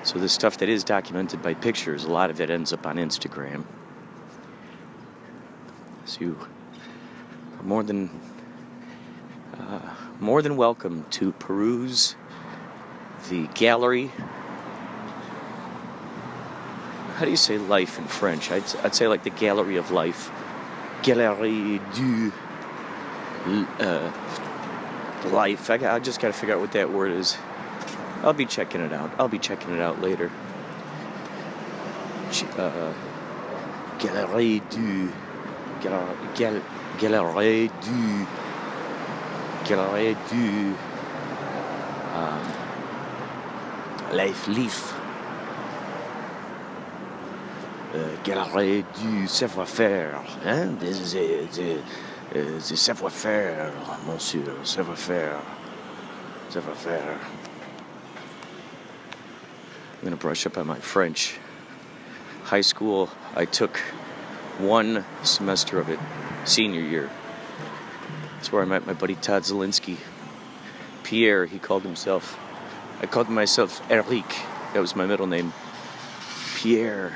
So the stuff that is documented by pictures, a lot of it ends up on Instagram. So you are more than welcome to peruse the gallery. How do you say life in French? I'd say like the gallery of life. Galerie du life. I just got to figure out what that word is. I'll be checking it out. I'll be checking it out later. Galerie du Galerie du Life Leaf. Galerie du savoir-faire. Hein? The savoir-faire, monsieur. Savoir-faire. Savoir-faire. I'm going to brush up on my French. High school, I took one semester of it, senior year. That's where I met my buddy Todd Zielinski. Pierre, he called himself. I called myself Eric. That was my middle name. Pierre.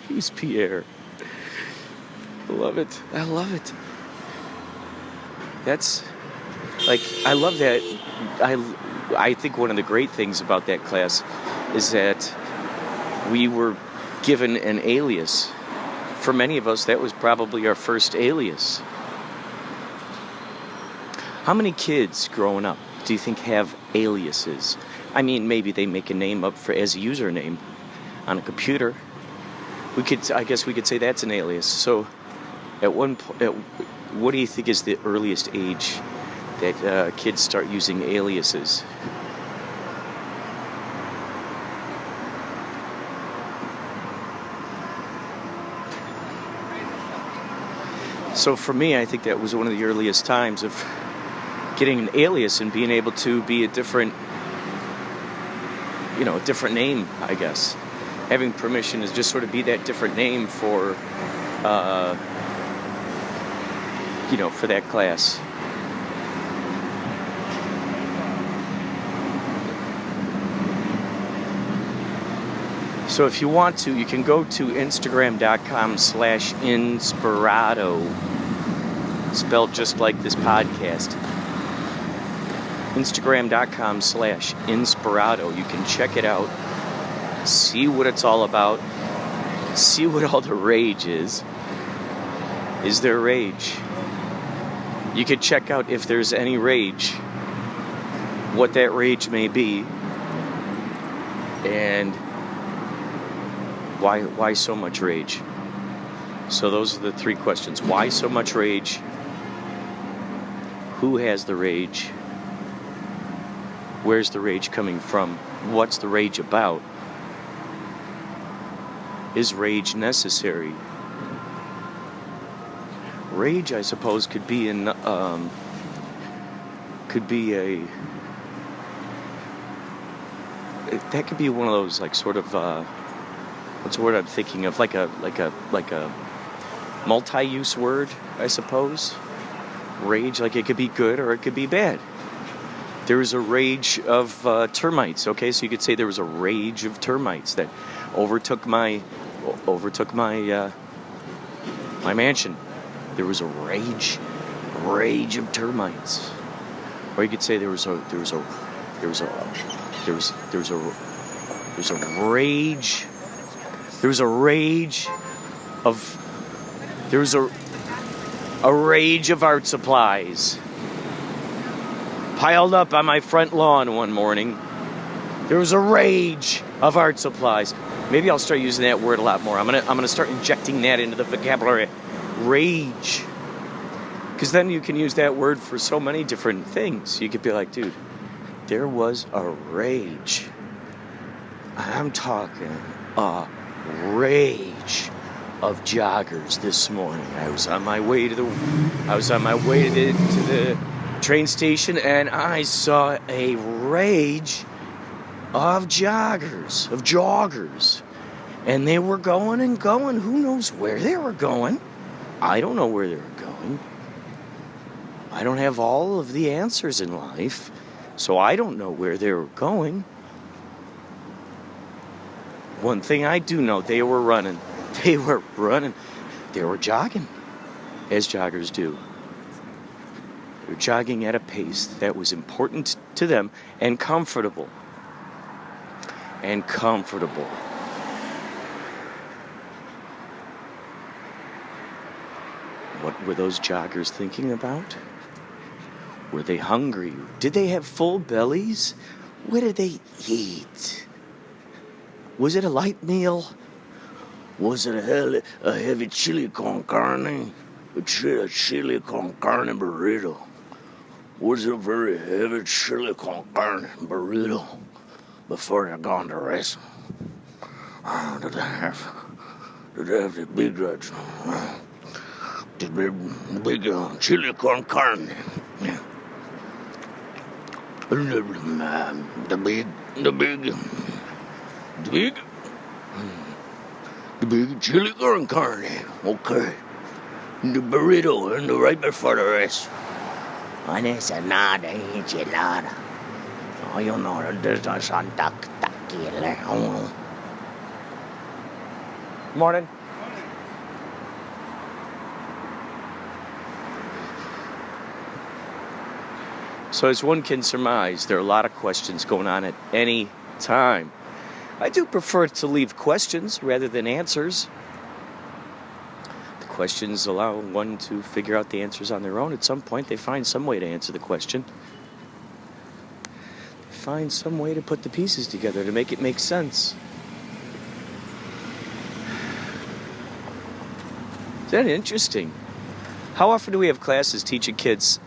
He's Pierre. I love it. I love it. That's, like, I love that. I think one of the great things about that class is that we were given an alias. For many of us, that was probably our first alias. How many kids growing up do you think have aliases? I mean, maybe they make a name up as a username on a computer. I guess we could say that's an alias. So, what do you think is the earliest age that kids start using aliases? So for me, I think that was one of the earliest times of getting an alias and being able to be a different name, I guess. Having permission to just sort of be that different name for, for that class. So if you want to, you can go to Instagram.com/Inspirado, spelled just like this podcast. Instagram.com/Inspirado. You can check it out, see what it's all about, see what all the rage is. Is there rage? You could check out if there's any rage, what that rage may be, and why so much rage. So those are the three questions. Why so much rage? Who has the rage? Where's the rage coming from? What's the rage about? Is rage necessary? Rage, I suppose, could be that could be one of those, like, sort of what's the word I'm thinking of? Like a multi-use word, I suppose. Rage, like, it could be good or it could be bad. There was a rage of termites. Okay, so you could say there was a rage of termites that overtook my my mansion. There was a rage of termites. Or you could say there was a rage of art supplies piled up on my front lawn one morning. There was a rage of art supplies. Maybe I'll start using that word a lot more. I'm gonna start injecting that into the vocabulary. Rage. Because then you can use that word for so many different things. You could be like, dude, there was a rage. I'm talking a rage of joggers this morning. I was on my way to the train station, and I saw a rage of joggers. And they were going and going. Who knows where they were going? I don't know where they were going. I don't have all of the answers in life, so I don't know where they were going. One thing I do know, they were running. They were running. They were jogging, as joggers do. They were jogging at a pace that was important to them and comfortable. What were those joggers thinking about? Were they hungry? Did they have full bellies? What did they eat? Was it a light meal? Was it a heavy chili con carne? A chili con carne burrito? Was it a very heavy chili con carne burrito before they gone to rest? Did they have the big chili con carne? Yeah. The big chili con carne. Okay. The burrito and the right before the rest. And it's another enchilada. Oh, you know, there's a Santa Tequila. Morning. So as one can surmise, there are a lot of questions going on at any time. I do prefer to leave questions rather than answers. The questions allow one to figure out the answers on their own. At some point, they find some way to answer the question. They find some way to put the pieces together to make it make sense. Isn't that interesting? How often do we have classes teaching kids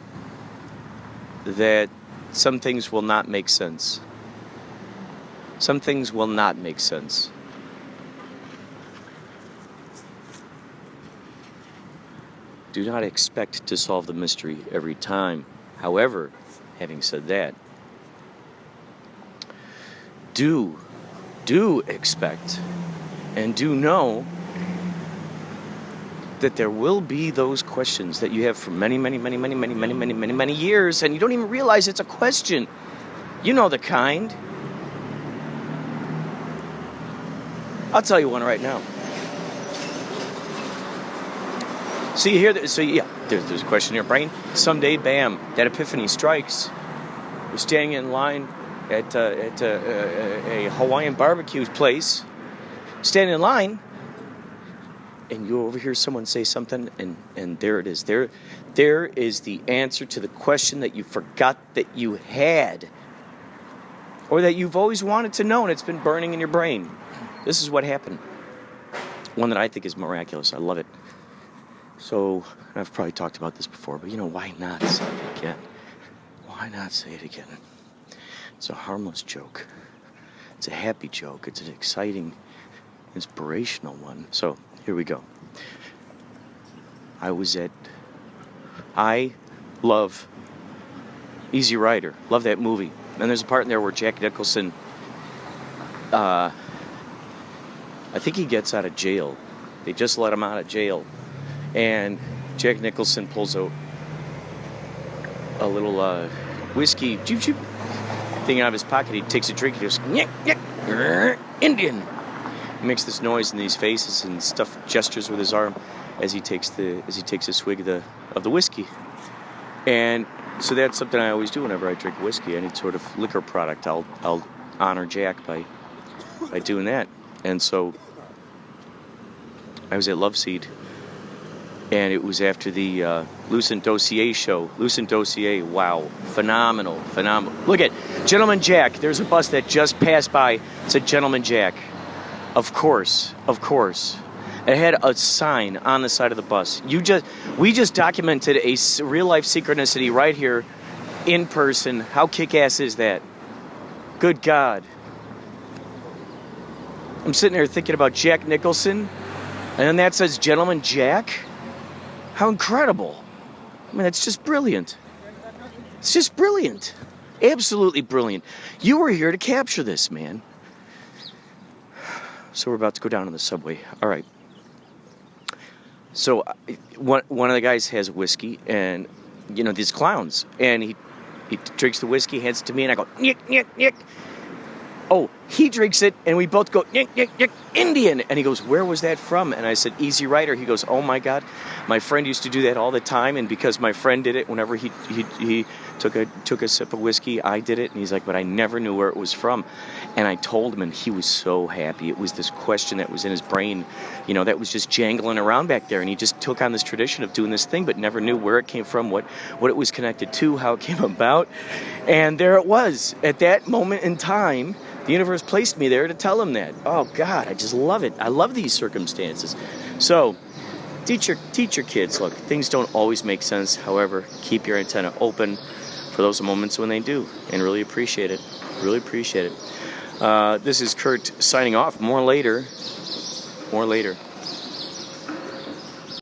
that some things will not make sense? Some things will not make sense. Do not expect to solve the mystery every time. However, having said that, do expect and do know that there will be those questions that you have for many years, and you don't even realize it's a question. You know the kind. I'll tell you one right now. So you hear that? So yeah, there's a question in your brain. Someday, bam, that epiphany strikes. You're standing in line at a Hawaiian barbecue place, standing in line, and you overhear someone say something, and there it is. There is the answer to the question that you forgot that you had, or that you've always wanted to know, and it's been burning in your brain. This is what happened. One that I think is miraculous. I love it. So, I've probably talked about this before, but why not say it again? Why not say it again? It's a harmless joke. It's a happy joke. It's an exciting, inspirational one. So, here we go. I love Easy Rider. Love that movie. And there's a part in there where Jack Nicholson, I think he gets out of jail. They just let him out of jail. And Jack Nicholson pulls out a little whiskey thing out of his pocket. He takes a drink. He goes, "Nyek, nyek, Indian." He makes this noise in these faces and stuff, gestures with his arm as he takes a swig of the whiskey. And so that's something I always do whenever I drink whiskey, any sort of liquor product. I'll honor Jack by doing that. And so I was at Love Seed, and it was after the Lucent Dossier show. Lucent Dossier, wow, phenomenal. Look at Gentleman Jack. There's a bus that just passed by. It's a Gentleman Jack. Of course. It had a sign on the side of the bus. We just documented a real-life synchronicity right here in person. How kick-ass is that? Good God. I'm sitting there thinking about Jack Nicholson, and then that says Gentleman Jack. How incredible. I mean, it's just brilliant. It's just brilliant. Absolutely brilliant. You were here to capture this, man. So we're about to go down on the subway. All right. So one of the guys has whiskey, and, you know, these clowns. And he drinks the whiskey, hands it to me, and I go, "Nyek, nyek, nyek." Oh, he drinks it, and we both go, "Nyek, nyek, nyek, Indian." And he goes, "Where was that from?" And I said, "Easy Rider." He goes, "Oh my God, my friend used to do that all the time." And because my friend did it, whenever he took a sip of whiskey, I did it. And he's like, "But I never knew where it was from." And I told him, and he was so happy. It was this question that was in his brain, you know, that was just jangling around back there. And he just took on this tradition of doing this thing, but never knew where it came from, what it was connected to, how it came about. And there it was. At that moment in time, the universe placed me there to tell him that. Oh, God, I just love it. I love these circumstances. So teach your kids, look, things don't always make sense. However, keep your antenna open for those moments when they do, and really appreciate it. Really appreciate it. This is Kurt signing off. More later.